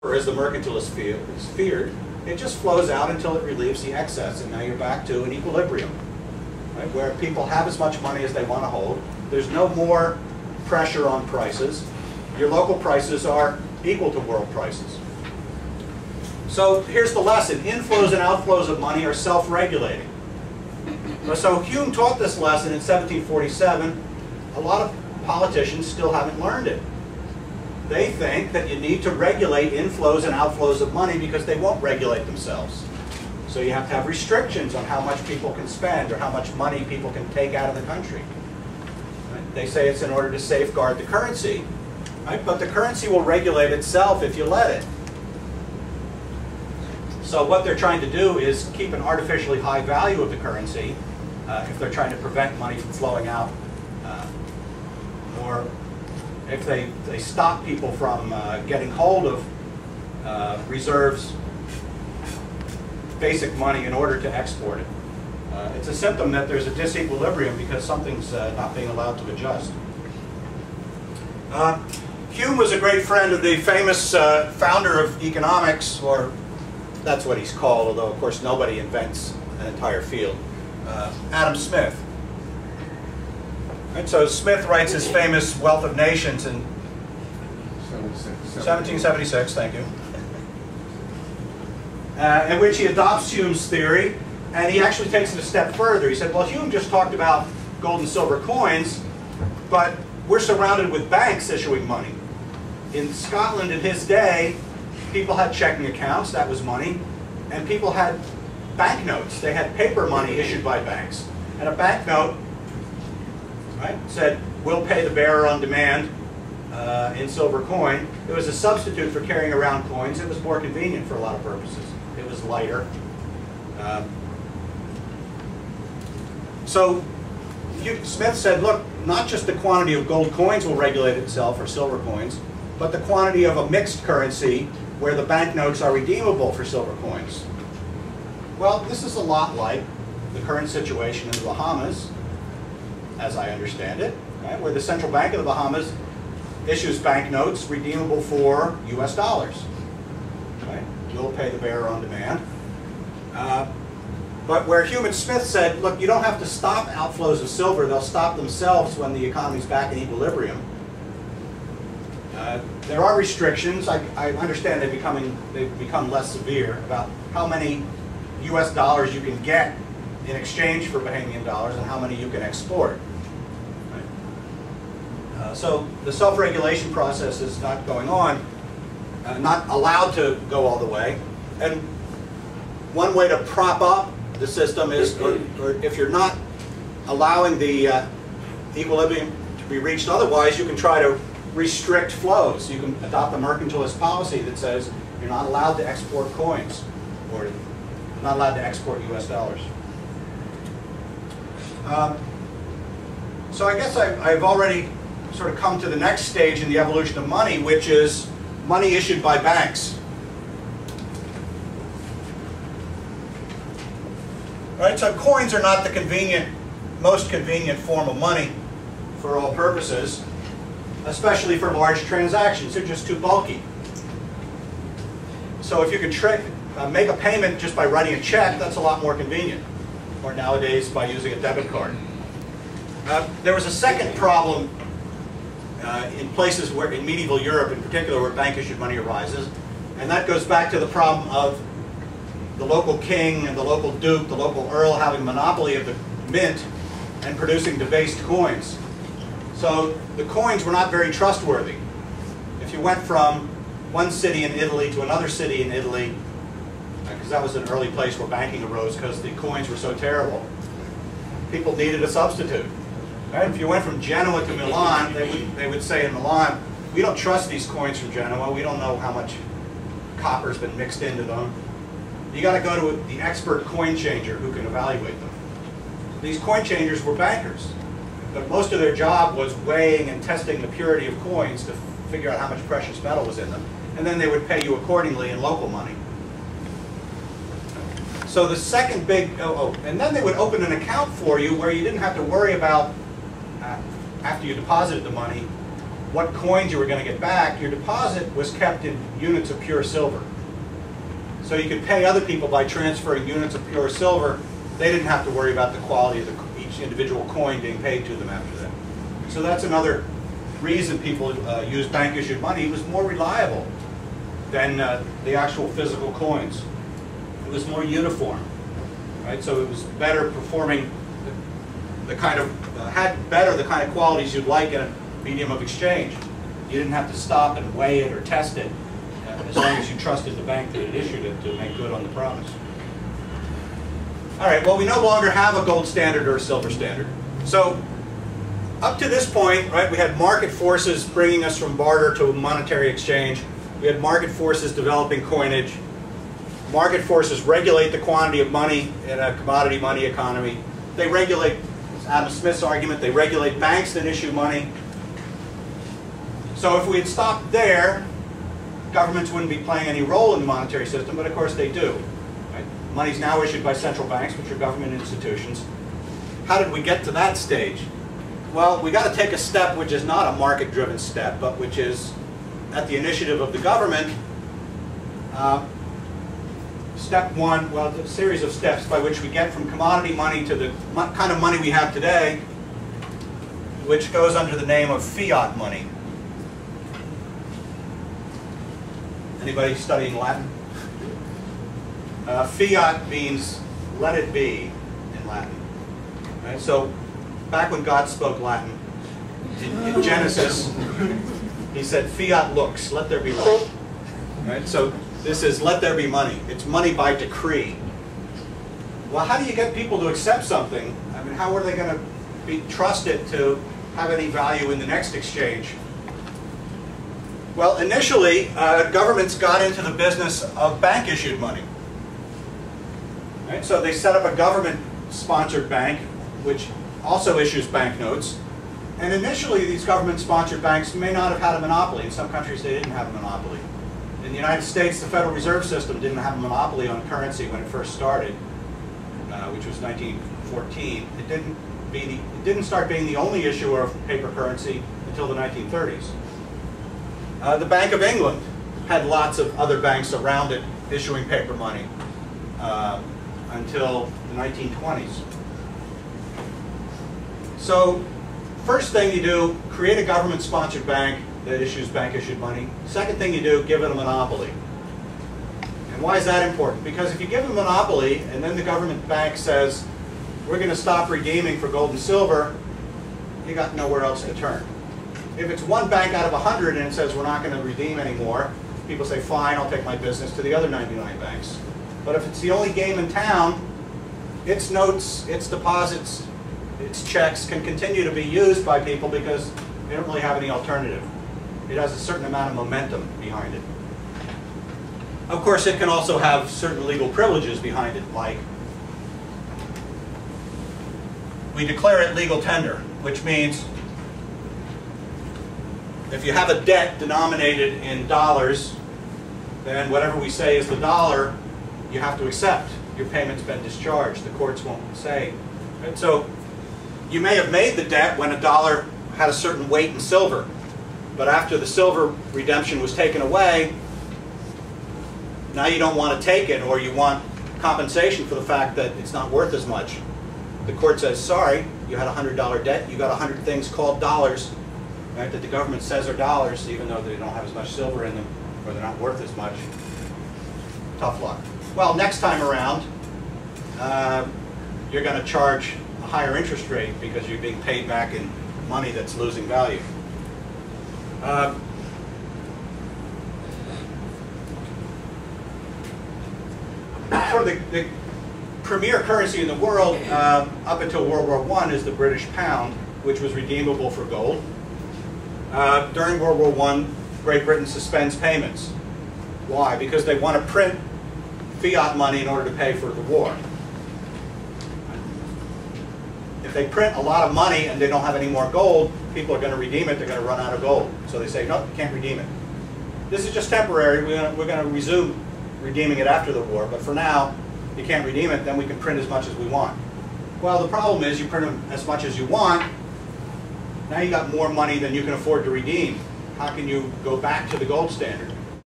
Or as the mercantilist is feared, it just flows out until it relieves the excess, and now you're back to an equilibrium, right, where people have as much money as they want to hold. There's no more pressure on prices. Your local prices are equal to world prices. So here's the lesson. Inflows and outflows of money are self-regulating. So Hume taught this lesson in 1747. A lot of politicians still haven't learned it. They think that you need to regulate inflows and outflows of money because they won't regulate themselves. So you have to have restrictions on how much people can spend or how much money people can take out of the country. Right? They say it's in order to safeguard the currency, right? But the currency will regulate itself if you let it. So what they're trying to do is keep an artificially high value of the currency if they're trying to prevent money from flowing out, or if they stop people from getting hold of reserves, basic money, in order to export it. It's a symptom that there's a disequilibrium because something's not being allowed to adjust. Hume was a great friend of the famous founder of economics, or that's what he's called, although of course nobody invents an entire field, Adam Smith. Right, so Smith writes his famous Wealth of Nations in 1776, thank you, in which he adopts Hume's theory, and he actually takes it a step further. He said, well, Hume just talked about gold and silver coins, but we're surrounded with banks issuing money. In Scotland in his day, people had checking accounts, that was money, and people had banknotes. They had paper money issued by banks. And a banknote, right, said, we'll pay the bearer on demand in silver coin. It was a substitute for carrying around coins. It was more convenient for a lot of purposes. It was lighter. So Smith said, look, not just the quantity of gold coins will regulate itself, or silver coins, but the quantity of a mixed currency where the banknotes are redeemable for silver coins. Well, this is a lot like the current situation in the Bahamas, as I understand it, right, where the central bank of the Bahamas issues banknotes redeemable for US dollars. Right? You'll pay the bearer on demand. But where Hume and Smith said, look, you don't have to stop outflows of silver, they'll stop themselves when the economy's back in equilibrium. There are restrictions. I understand they've become less severe about how many US dollars you can get in exchange for Bahamian dollars and how many you can export. Right? So the self-regulation process is not going on, not allowed to go all the way. And one way to prop up the system is, or if you're not allowing the equilibrium to be reached otherwise, you can try to restrict flows. You can adopt a mercantilist policy that says you're not allowed to export coins, or not allowed to export US dollars. So I guess I've already sort of come to the next stage in the evolution of money, which is money issued by banks. Right, so coins are not the most convenient form of money for all purposes, especially for large transactions. They're just too bulky. So if you can make a payment just by writing a check, that's a lot more convenient. Or nowadays by using a debit card. There was a second problem in places where, in medieval Europe in particular, where bank issued money arises, and that goes back to the problem of the local king and the local duke, the local earl having monopoly of the mint and producing debased coins. So the coins were not very trustworthy. If you went from one city in Italy to another city in Italy, because that was an early place where banking arose because the coins were so terrible, people needed a substitute. Right? If you went from Genoa to Milan, they would say in Milan, we don't trust these coins from Genoa, we don't know how much copper's been mixed into them. You got to go to the expert coin changer who can evaluate them. These coin changers were bankers, but most of their job was weighing and testing the purity of coins to figure out how much precious metal was in them, and then they would pay you accordingly in local money. So the second big, and then they would open an account for you where you didn't have to worry about, after you deposited the money, what coins you were going to get back, your deposit was kept in units of pure silver. So you could pay other people by transferring units of pure silver. They didn't have to worry about the quality of each individual coin being paid to them after that. So that's another reason people use bank-issued money. It was more reliable than the actual physical coins. It was more uniform, right? So it was better performing the kind of, had better the kind of qualities you'd like in a medium of exchange. You didn't have to stop and weigh it or test it as long as you trusted the bank that had issued it to make good on the promise. All right, well, we no longer have a gold standard or a silver standard. So up to this point, right, we had market forces bringing us from barter to monetary exchange. We had market forces developing coinage. Market forces regulate the quantity of money in a commodity money economy. They regulate, Adam Smith's argument, they regulate banks that issue money. So if we had stopped there, governments wouldn't be playing any role in the monetary system, but of course they do. Right? Money's now issued by central banks, which are government institutions. How did we get to that stage? Well, we got to take a step which is not a market-driven step, but which is at the initiative of the government. Step one, well, a series of steps by which we get from commodity money to the kind of money we have today, which goes under the name of fiat money. Anybody studying Latin? Fiat means let it be in Latin. Right? So back when God spoke Latin, in Genesis, he said, fiat lux, let there be light. Right? So this is let there be money. It's money by decree. Well, how do you get people to accept something? I mean, how are they going to be trusted to have any value in the next exchange? Well, initially, governments got into the business of bank-issued money. Right? So they set up a government-sponsored bank, which also issues banknotes. And initially, these government-sponsored banks may not have had a monopoly. In some countries, they didn't have a monopoly. In the United States, the Federal Reserve System didn't have a monopoly on currency when it first started, which was 1914. It didn't start being the only issuer of paper currency until the 1930s. The Bank of England had lots of other banks around it issuing paper money until the 1920s. So first thing you do, create a government-sponsored bank that issues bank-issued money. Second thing you do, give it a monopoly. And why is that important? Because if you give it a monopoly and then the government bank says, we're going to stop redeeming for gold and silver, you got nowhere else to turn. If it's one bank out of 100 and it says we're not going to redeem anymore, people say, fine, I'll take my business to the other 99 banks. But if it's the only game in town, its notes, its deposits, its checks can continue to be used by people because they don't really have any alternative. It has a certain amount of momentum behind it. Of course, it can also have certain legal privileges behind it, like we declare it legal tender, which means if you have a debt denominated in dollars, then whatever we say is the dollar, you have to accept. Your payment's been discharged. The courts won't say. And so you may have made the debt when a dollar had a certain weight in silver. But after the silver redemption was taken away, now you don't want to take it, or you want compensation for the fact that it's not worth as much. The court says, sorry, you had a $100 debt, you got 100 things called dollars, right, that the government says are dollars, even though they don't have as much silver in them, or they're not worth as much. Tough luck. Well, next time around, you're going to charge a higher interest rate because you're being paid back in money that's losing value. Sort of the premier currency in the world up until World War I is the British pound, which was redeemable for gold. During World War I, Great Britain suspends payments. Why? Because they want to print fiat money in order to pay for the war. If they print a lot of money and they don't have any more gold, people are going to redeem it, they're going to run out of gold. So they say, no, you can't redeem it. This is just temporary. We're going to resume redeeming it after the war, but for now, you can't redeem it, then we can print as much as we want. Well, the problem is you print as much as you want, Now you got more money than you can afford to redeem. How can you go back to the gold standard?